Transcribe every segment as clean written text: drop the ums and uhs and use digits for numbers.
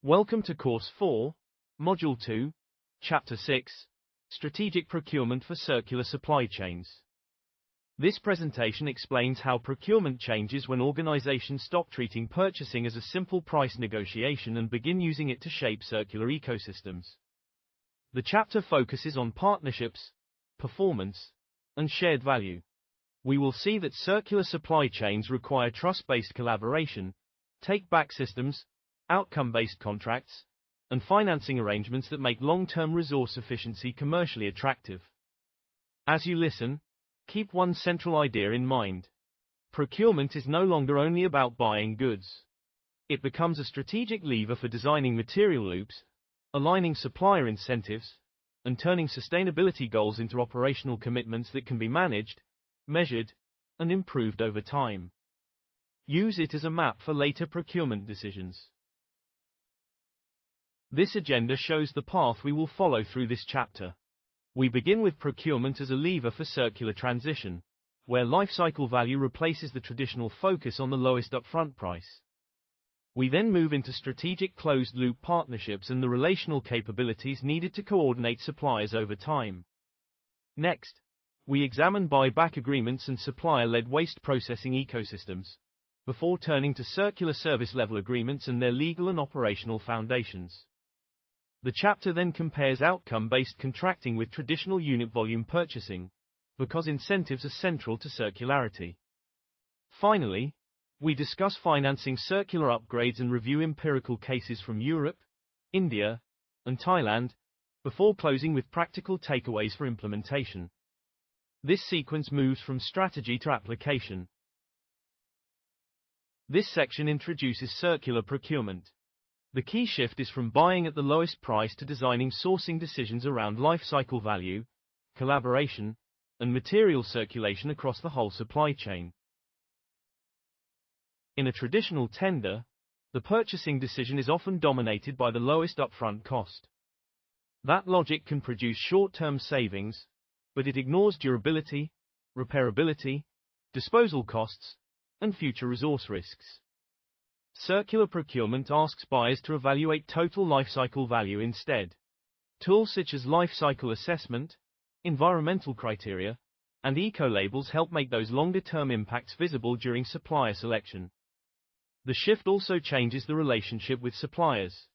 Welcome to Course 4, Module 2, Chapter 6, Strategic Procurement for Circular Supply Chains. This presentation explains how procurement changes when organizations stop treating purchasing as a simple price negotiation and begin using it to shape circular ecosystems. The chapter focuses on partnerships, performance, and shared value. We will see that circular supply chains require trust-based collaboration, take-back systems, outcome-based contracts, and financing arrangements that make long-term resource efficiency commercially attractive. As you listen, keep one central idea in mind. Procurement is no longer only about buying goods. It becomes a strategic lever for designing material loops, aligning supplier incentives, and turning sustainability goals into operational commitments that can be managed, measured, and improved over time. Use it as a map for later procurement decisions. This agenda shows the path we will follow through this chapter. We begin with procurement as a lever for circular transition, where lifecycle value replaces the traditional focus on the lowest upfront price. We then move into strategic closed-loop partnerships and the relational capabilities needed to coordinate suppliers over time. Next, we examine buyback agreements and supplier-led waste processing ecosystems, before turning to circular service-level agreements and their legal and operational foundations. The chapter then compares outcome-based contracting with traditional unit volume purchasing, because incentives are central to circularity. Finally, we discuss financing circular upgrades and review empirical cases from Europe, India, and Thailand, before closing with practical takeaways for implementation. This sequence moves from strategy to application. This section introduces circular procurement. The key shift is from buying at the lowest price to designing sourcing decisions around lifecycle value, collaboration, and material circulation across the whole supply chain. In a traditional tender, the purchasing decision is often dominated by the lowest upfront cost. That logic can produce short-term savings, but it ignores durability, repairability, disposal costs, and future resource risks. Circular procurement asks buyers to evaluate total lifecycle value instead. Tools such as lifecycle assessment, environmental criteria, and eco-labels help make those longer-term impacts visible during supplier selection. The shift also changes the relationship with suppliers.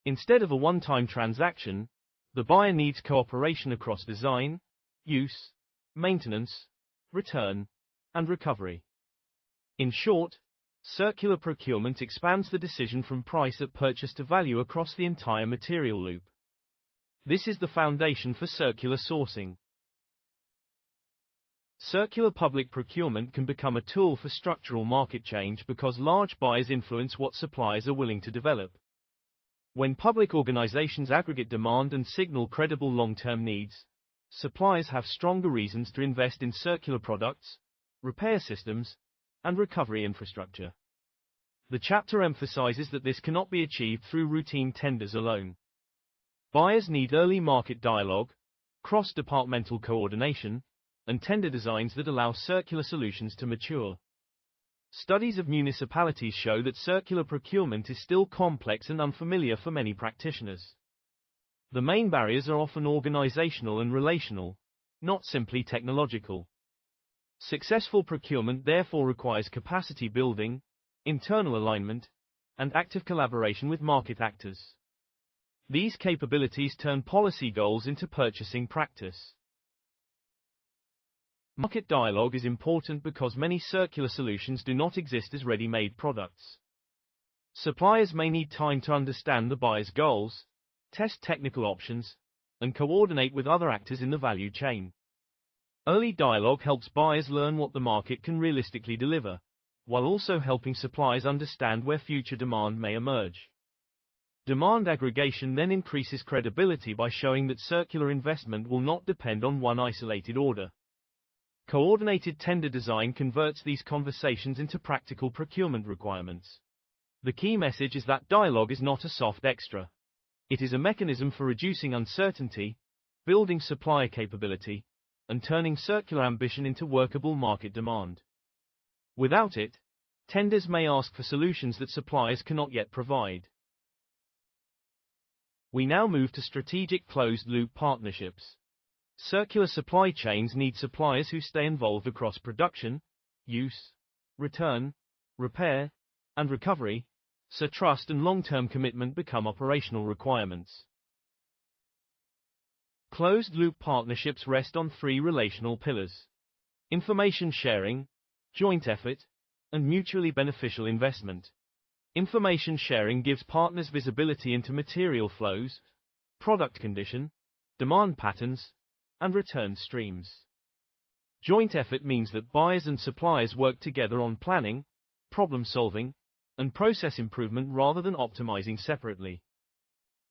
Instead of a one-time transaction, the buyer needs cooperation across design, use, maintenance, return, and recovery. In short, circular procurement expands the decision from price at purchase to value across the entire material loop. This is the foundation for circular sourcing. Circular public procurement can become a tool for structural market change because large buyers influence what suppliers are willing to develop. When public organizations aggregate demand and signal credible long-term needs, suppliers have stronger reasons to invest in circular products, repair systems, and recovery infrastructure. The chapter emphasizes that this cannot be achieved through routine tenders alone. Buyers need early market dialogue, cross-departmental coordination, and tender designs that allow circular solutions to mature. Studies of municipalities show that circular procurement is still complex and unfamiliar for many practitioners. The main barriers are often organizational and relational, not simply technological. Successful procurement therefore requires capacity building, internal alignment, and active collaboration with market actors. These capabilities turn policy goals into purchasing practice. Market dialogue is important because many circular solutions do not exist as ready-made products. Suppliers may need time to understand the buyer's goals, test technical options, and coordinate with other actors in the value chain. Early dialogue helps buyers learn what the market can realistically deliver, while also helping suppliers understand where future demand may emerge. Demand aggregation then increases credibility by showing that circular investment will not depend on one isolated order. Coordinated tender design converts these conversations into practical procurement requirements. The key message is that dialogue is not a soft extra. It is a mechanism for reducing uncertainty, building supplier capability, and turning circular ambition into workable market demand. Without it, tenders may ask for solutions that suppliers cannot yet provide. We now move to strategic closed-loop partnerships. Circular supply chains need suppliers who stay involved across production, use, return, repair, and recovery, so trust and long-term commitment become operational requirements. Closed-loop partnerships rest on three relational pillars: information sharing, joint effort, and mutually beneficial investment. Information sharing gives partners visibility into material flows, product condition, demand patterns, and return streams. Joint effort means that buyers and suppliers work together on planning, problem solving, and process improvement rather than optimizing separately.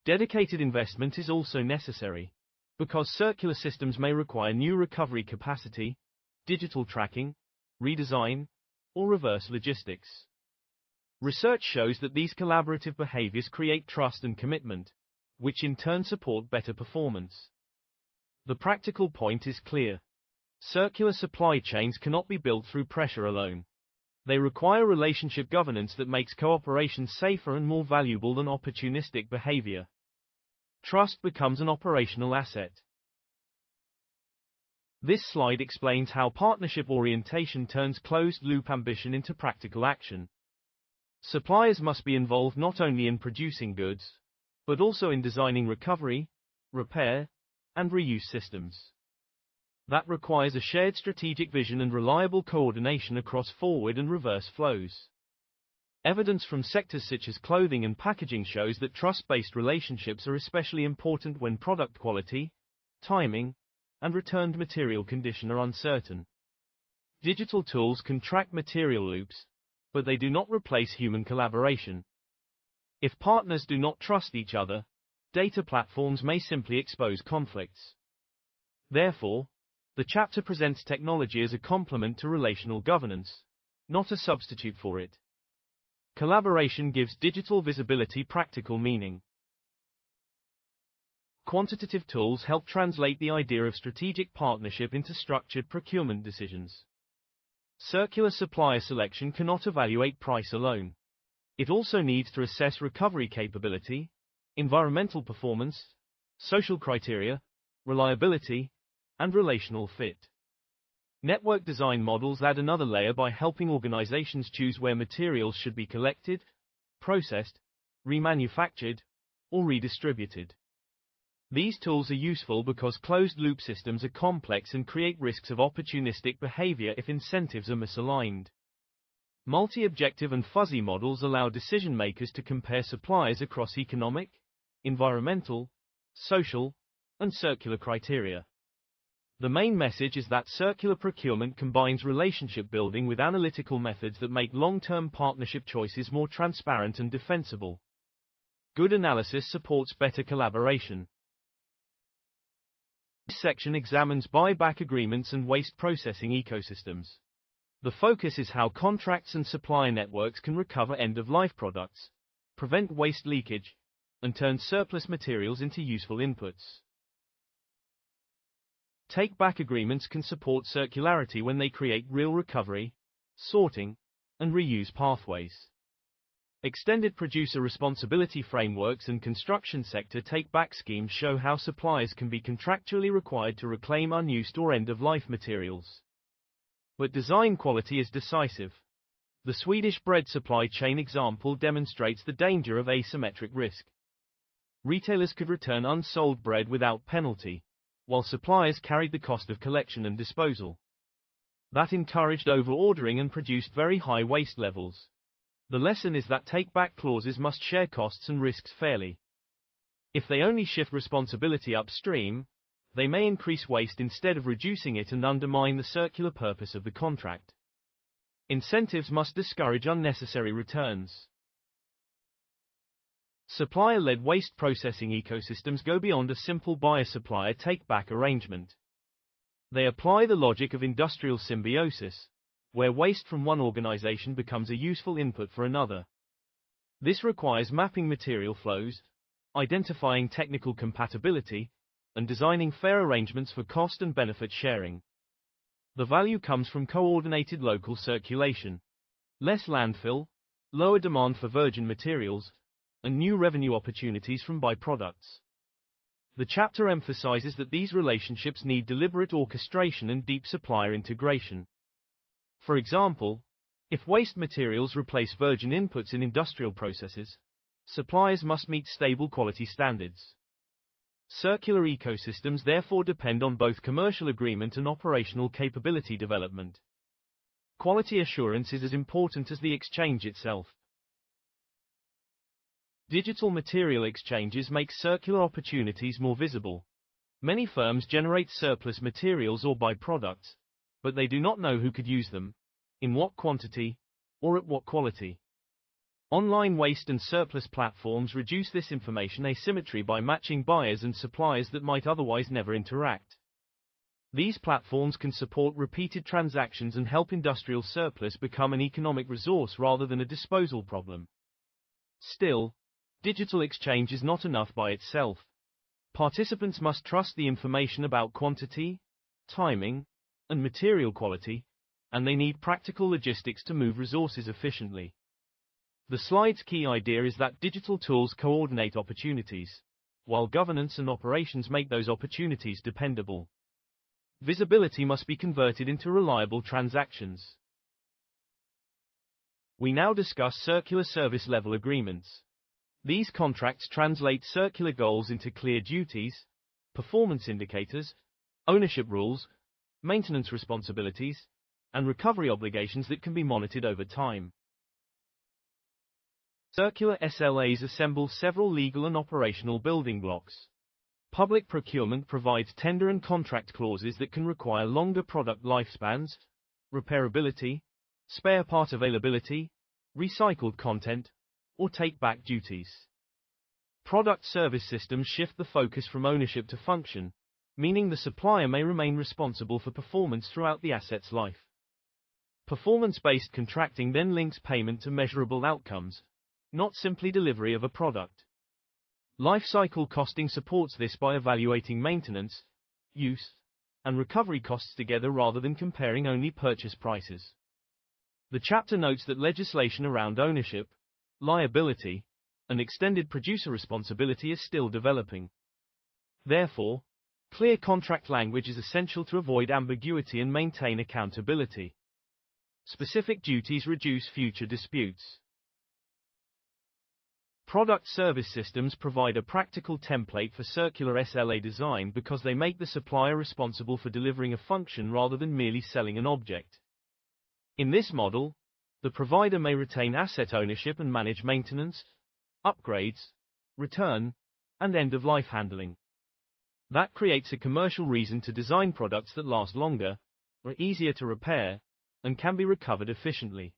Dedicated investment is also necessary, because circular systems may require new recovery capacity, digital tracking, redesign, or reverse logistics. Research shows that these collaborative behaviors create trust and commitment, which in turn support better performance. The practical point is clear. Circular supply chains cannot be built through pressure alone. They require relationship governance that makes cooperation safer and more valuable than opportunistic behavior. Trust becomes an operational asset. This slide explains how partnership orientation turns closed-loop ambition into practical action. Suppliers must be involved not only in producing goods, but also in designing recovery, repair, and reuse systems. That requires a shared strategic vision and reliable coordination across forward and reverse flows. Evidence from sectors such as clothing and packaging shows that trust-based relationships are especially important when product quality, timing, and returned material condition are uncertain. Digital tools can track material loops, but they do not replace human collaboration. If partners do not trust each other, data platforms may simply expose conflicts. Therefore, the chapter presents technology as a complement to relational governance, not a substitute for it. Collaboration gives digital visibility practical meaning. Quantitative tools help translate the idea of strategic partnership into structured procurement decisions. Circular supplier selection cannot evaluate price alone. It also needs to assess recovery capability, environmental performance, social criteria, reliability, and relational fit. Network design models add another layer by helping organizations choose where materials should be collected, processed, remanufactured, or redistributed. These tools are useful because closed-loop systems are complex and create risks of opportunistic behavior if incentives are misaligned. Multi-objective and fuzzy models allow decision-makers to compare suppliers across economic, environmental, social, and circular criteria. The main message is that circular procurement combines relationship building with analytical methods that make long-term partnership choices more transparent and defensible. Good analysis supports better collaboration. This section examines buyback agreements and waste processing ecosystems. The focus is how contracts and supplier networks can recover end-of-life products, prevent waste leakage, and turn surplus materials into useful inputs. Take-back agreements can support circularity when they create real recovery, sorting, and reuse pathways. Extended producer responsibility frameworks and construction sector take-back schemes show how suppliers can be contractually required to reclaim unused or end-of-life materials. But design quality is decisive. The Swedish bread supply chain example demonstrates the danger of asymmetric risk. Retailers could return unsold bread without penalty, while suppliers carried the cost of collection and disposal. That encouraged over-ordering and produced very high waste levels. The lesson is that take-back clauses must share costs and risks fairly. If they only shift responsibility upstream, they may increase waste instead of reducing it and undermine the circular purpose of the contract. Incentives must discourage unnecessary returns. Supplier-led waste processing ecosystems go beyond a simple buyer-supplier take-back arrangement. They apply the logic of industrial symbiosis, where waste from one organization becomes a useful input for another. This requires mapping material flows, identifying technical compatibility, and designing fair arrangements for cost and benefit sharing. The value comes from coordinated local circulation. Less landfill, lower demand for virgin materials, and new revenue opportunities from byproducts. The chapter emphasizes that these relationships need deliberate orchestration and deep supplier integration. For example, if waste materials replace virgin inputs in industrial processes, suppliers must meet stable quality standards. Circular ecosystems therefore depend on both commercial agreement and operational capability development. Quality assurance is as important as the exchange itself. Digital material exchanges make circular opportunities more visible. Many firms generate surplus materials or byproducts, but they do not know who could use them, in what quantity, or at what quality. Online waste and surplus platforms reduce this information asymmetry by matching buyers and suppliers that might otherwise never interact. These platforms can support repeated transactions and help industrial surplus become an economic resource rather than a disposal problem. Still, digital exchange is not enough by itself. Participants must trust the information about quantity, timing, and material quality, and they need practical logistics to move resources efficiently. The slide's key idea is that digital tools coordinate opportunities, while governance and operations make those opportunities dependable. Visibility must be converted into reliable transactions. We now discuss circular service level agreements. These contracts translate circular goals into clear duties, performance indicators, ownership rules, maintenance responsibilities, and recovery obligations that can be monitored over time. Circular SLAs assemble several legal and operational building blocks. Public procurement provides tender and contract clauses that can require longer product lifespans, repairability, spare part availability, recycled content, or take-back duties. Product service systems shift the focus from ownership to function, meaning the supplier may remain responsible for performance throughout the asset's life. Performance-based contracting then links payment to measurable outcomes, not simply delivery of a product. Lifecycle costing supports this by evaluating maintenance, use, and recovery costs together rather than comparing only purchase prices. The chapter notes that legislation around ownership, liability, and extended producer responsibility is still developing. Therefore, clear contract language is essential to avoid ambiguity and maintain accountability. Specific duties reduce future disputes. Product service systems provide a practical template for circular SLA design because they make the supplier responsible for delivering a function rather than merely selling an object. In this model, the provider may retain asset ownership and manage maintenance, upgrades, return, and end-of-life handling. That creates a commercial reason to design products that last longer, are easier to repair, and can be recovered efficiently.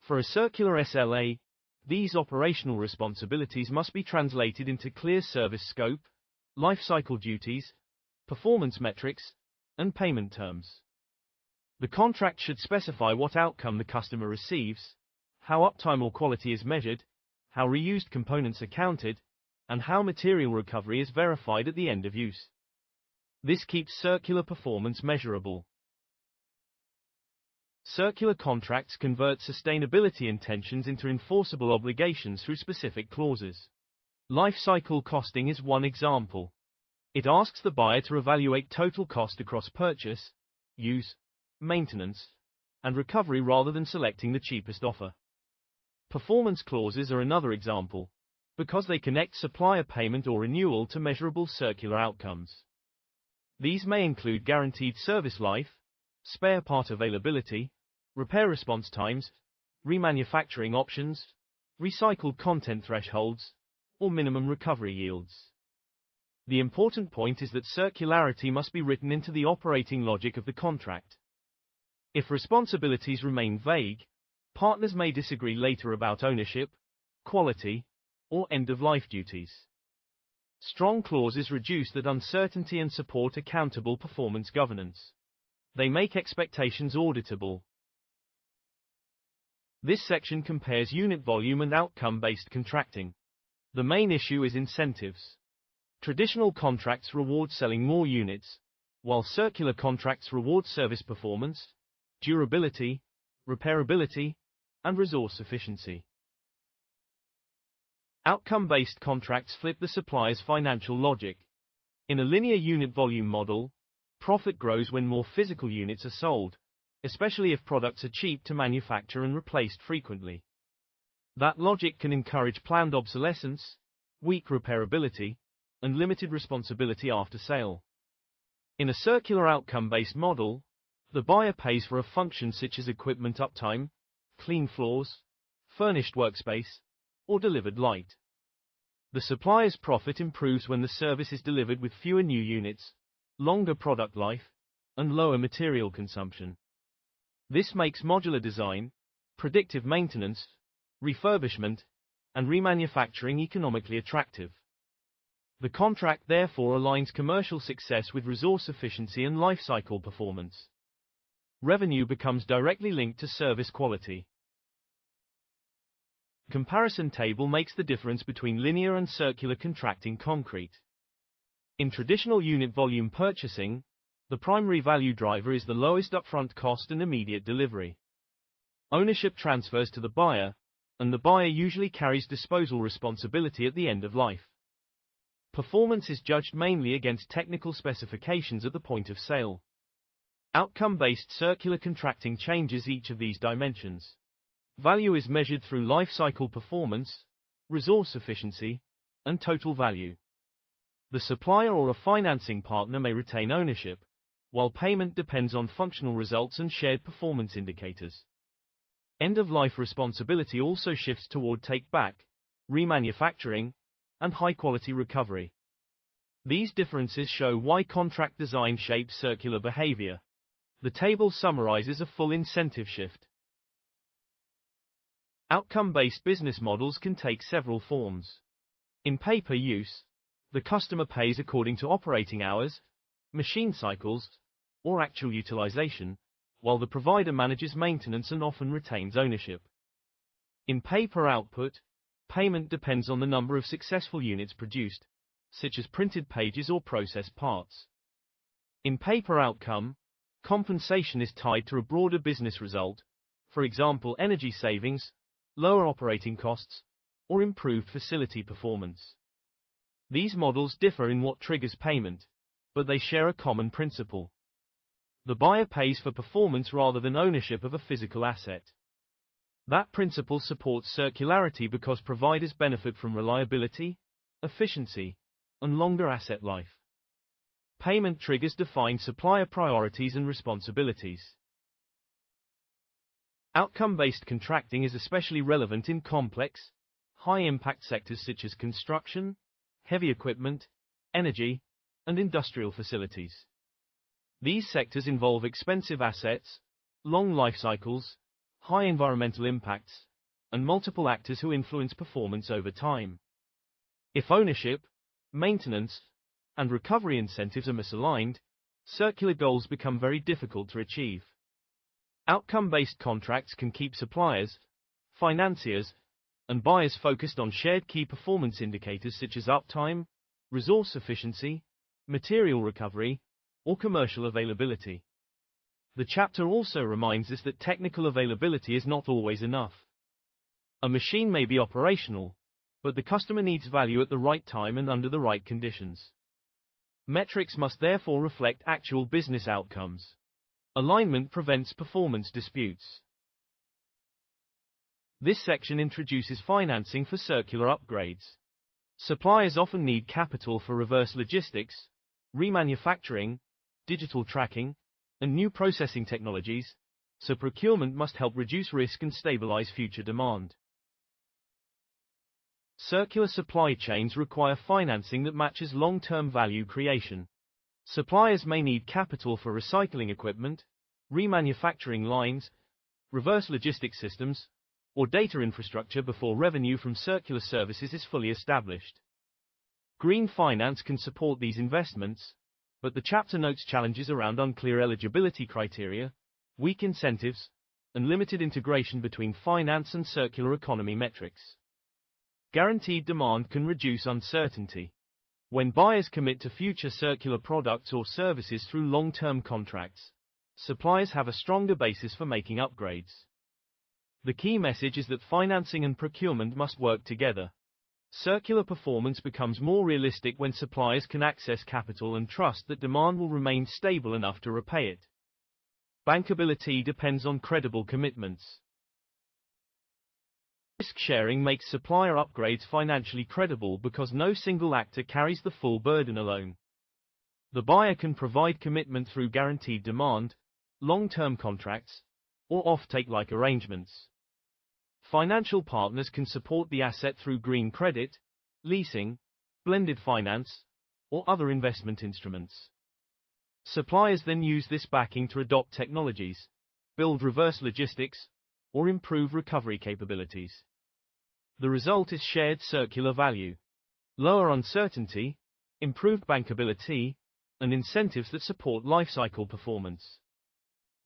For a circular SLA, these operational responsibilities must be translated into clear service scope, lifecycle duties, performance metrics, and payment terms. The contract should specify what outcome the customer receives, how uptime or quality is measured, how reused components are counted, and how material recovery is verified at the end of use. This keeps circular performance measurable. Circular contracts convert sustainability intentions into enforceable obligations through specific clauses. Life cycle costing is one example. It asks the buyer to evaluate total cost across purchase, use, maintenance, and recovery rather than selecting the cheapest offer. Performance clauses are another example, because they connect supplier payment or renewal to measurable circular outcomes. These may include guaranteed service life, spare part availability, repair response times, remanufacturing options, recycled content thresholds, or minimum recovery yields. The important point is that circularity must be written into the operating logic of the contract. If responsibilities remain vague, partners may disagree later about ownership, quality, or end-of-life duties. Strong clauses reduce that uncertainty and support accountable performance governance. They make expectations auditable. This section compares unit volume and outcome-based contracting. The main issue is incentives. Traditional contracts reward selling more units, while circular contracts reward service performance, durability, repairability, and resource efficiency. Outcome-based contracts flip the supplier's financial logic. In a linear unit volume model, profit grows when more physical units are sold, especially if products are cheap to manufacture and replaced frequently. That logic can encourage planned obsolescence, weak repairability, and limited responsibility after sale. In a circular outcome-based model, the buyer pays for a function such as equipment uptime, clean floors, furnished workspace, or delivered light. The supplier's profit improves when the service is delivered with fewer new units, longer product life, and lower material consumption. This makes modular design, predictive maintenance, refurbishment, and remanufacturing economically attractive. The contract therefore aligns commercial success with resource efficiency and life cycle performance. Revenue becomes directly linked to service quality. Comparison table makes the difference between linear and circular contracting concrete. In traditional unit volume purchasing, the primary value driver is the lowest upfront cost and immediate delivery. Ownership transfers to the buyer, and the buyer usually carries disposal responsibility at the end of life. Performance is judged mainly against technical specifications at the point of sale. Outcome-based circular contracting changes each of these dimensions. Value is measured through life cycle performance, resource efficiency, and total value. The supplier or a financing partner may retain ownership, while payment depends on functional results and shared performance indicators. End-of-life responsibility also shifts toward take-back, remanufacturing, and high-quality recovery. These differences show why contract design shapes circular behavior. The table summarizes a full incentive shift. Outcome-based business models can take several forms. In pay-per-use, the customer pays according to operating hours, machine cycles, or actual utilization, while the provider manages maintenance and often retains ownership. In pay-per-output, payment depends on the number of successful units produced, such as printed pages or processed parts. In pay-per-outcome, compensation is tied to a broader business result, for example energy savings, lower operating costs, or improved facility performance. These models differ in what triggers payment, but they share a common principle. The buyer pays for performance rather than ownership of a physical asset. That principle supports circularity because providers benefit from reliability, efficiency, and longer asset life. Payment triggers define supplier priorities and responsibilities. Outcome-based contracting is especially relevant in complex, high-impact sectors such as construction, heavy equipment, energy, and industrial facilities. These sectors involve expensive assets, long life cycles, high environmental impacts, and multiple actors who influence performance over time. If ownership, maintenance, and recovery incentives are misaligned, circular goals become very difficult to achieve. Outcome-based contracts can keep suppliers, financiers, and buyers focused on shared key performance indicators such as uptime, resource efficiency, material recovery, or commercial availability. The chapter also reminds us that technical availability is not always enough. A machine may be operational, but the customer needs value at the right time and under the right conditions. Metrics must therefore reflect actual business outcomes. Alignment prevents performance disputes. This section introduces financing for circular upgrades. Suppliers often need capital for reverse logistics, remanufacturing, digital tracking, and new processing technologies, so procurement must help reduce risk and stabilize future demand. Circular supply chains require financing that matches long-term value creation. Suppliers may need capital for recycling equipment, remanufacturing lines, reverse logistics systems, or data infrastructure before revenue from circular services is fully established. Green finance can support these investments, but the chapter notes challenges around unclear eligibility criteria, weak incentives, and limited integration between finance and circular economy metrics. Guaranteed demand can reduce uncertainty. When buyers commit to future circular products or services through long-term contracts, suppliers have a stronger basis for making upgrades. The key message is that financing and procurement must work together. Circular performance becomes more realistic when suppliers can access capital and trust that demand will remain stable enough to repay it. Bankability depends on credible commitments. Risk sharing makes supplier upgrades financially credible because no single actor carries the full burden alone. The buyer can provide commitment through guaranteed demand, long-term contracts, or offtake-like arrangements. Financial partners can support the asset through green credit, leasing, blended finance, or other investment instruments. Suppliers then use this backing to adopt technologies, build reverse logistics, or improve recovery capabilities. The result is shared circular value, lower uncertainty, improved bankability, and incentives that support lifecycle performance.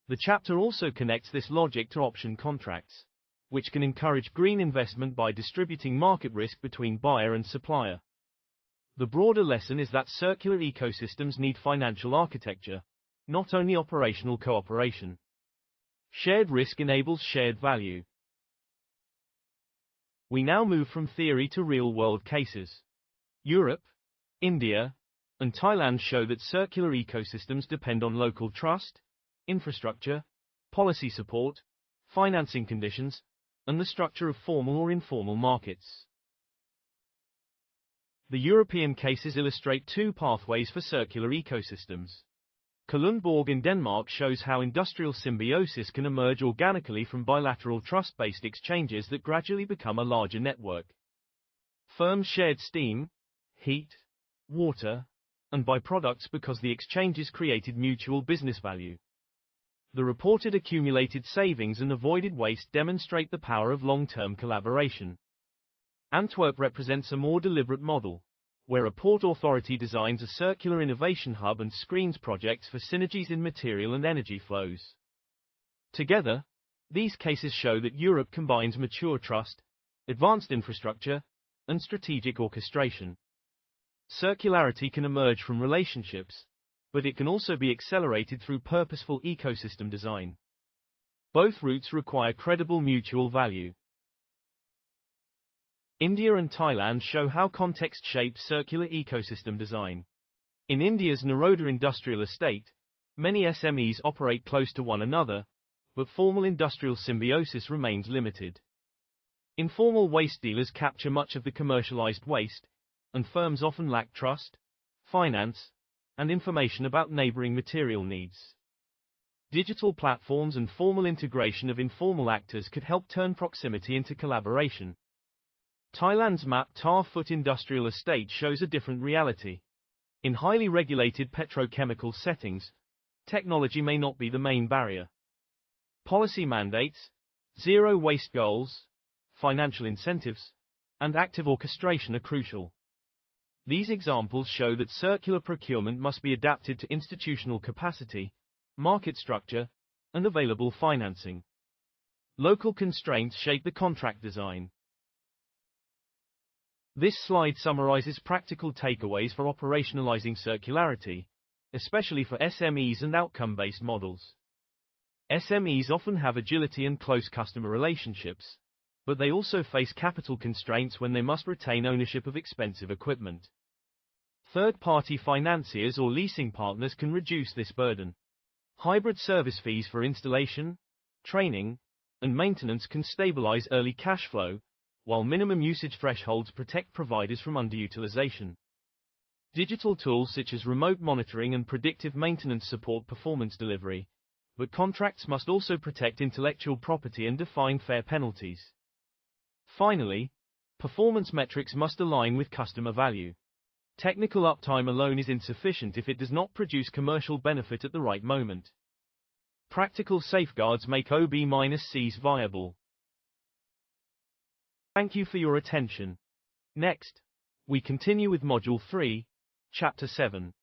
The chapter also connects this logic to option contracts, which can encourage green investment by distributing market risk between buyer and supplier. The broader lesson is that circular ecosystems need financial architecture, not only operational cooperation. Shared risk enables shared value. We now move from theory to real-world cases. Europe, India, and Thailand show that circular ecosystems depend on local trust, infrastructure, policy support, financing conditions, and the structure of formal or informal markets. The European cases illustrate two pathways for circular ecosystems. Kalundborg in Denmark shows how industrial symbiosis can emerge organically from bilateral trust-based exchanges that gradually become a larger network. Firms shared steam, heat, water, and byproducts because the exchanges created mutual business value. The reported accumulated savings and avoided waste demonstrate the power of long-term collaboration. Antwerp represents a more deliberate model, where a port authority designs a circular innovation hub and screens projects for synergies in material and energy flows. Together, these cases show that Europe combines mature trust, advanced infrastructure, and strategic orchestration. Circularity can emerge from relationships, but it can also be accelerated through purposeful ecosystem design. Both routes require credible mutual value. India and Thailand show how context shapes circular ecosystem design. In India's Naroda industrial estate, many SMEs operate close to one another, but formal industrial symbiosis remains limited. Informal waste dealers capture much of the commercialized waste, and firms often lack trust, finance, and information about neighboring material needs. Digital platforms and formal integration of informal actors could help turn proximity into collaboration. Thailand's Map Tar Foot industrial estate shows a different reality. In highly regulated petrochemical settings, technology may not be the main barrier. Policy mandates, zero waste goals, financial incentives, and active orchestration are crucial. These examples show that circular procurement must be adapted to institutional capacity, market structure, and available financing. Local constraints shape the contract design. This slide summarizes practical takeaways for operationalizing circularity, especially for SMEs and outcome-based models. SMEs often have agility and close customer relationships, but they also face capital constraints when they must retain ownership of expensive equipment. Third-party financiers or leasing partners can reduce this burden. Hybrid service fees for installation, training, and maintenance can stabilize early cash flow, while minimum usage thresholds protect providers from underutilization. Digital tools such as remote monitoring and predictive maintenance support performance delivery, but contracts must also protect intellectual property and define fair penalties. Finally, performance metrics must align with customer value. Technical uptime alone is insufficient if it does not produce commercial benefit at the right moment. Practical safeguards make OB-Cs viable. Thank you for your attention. Next, we continue with Module 3, Chapter 7.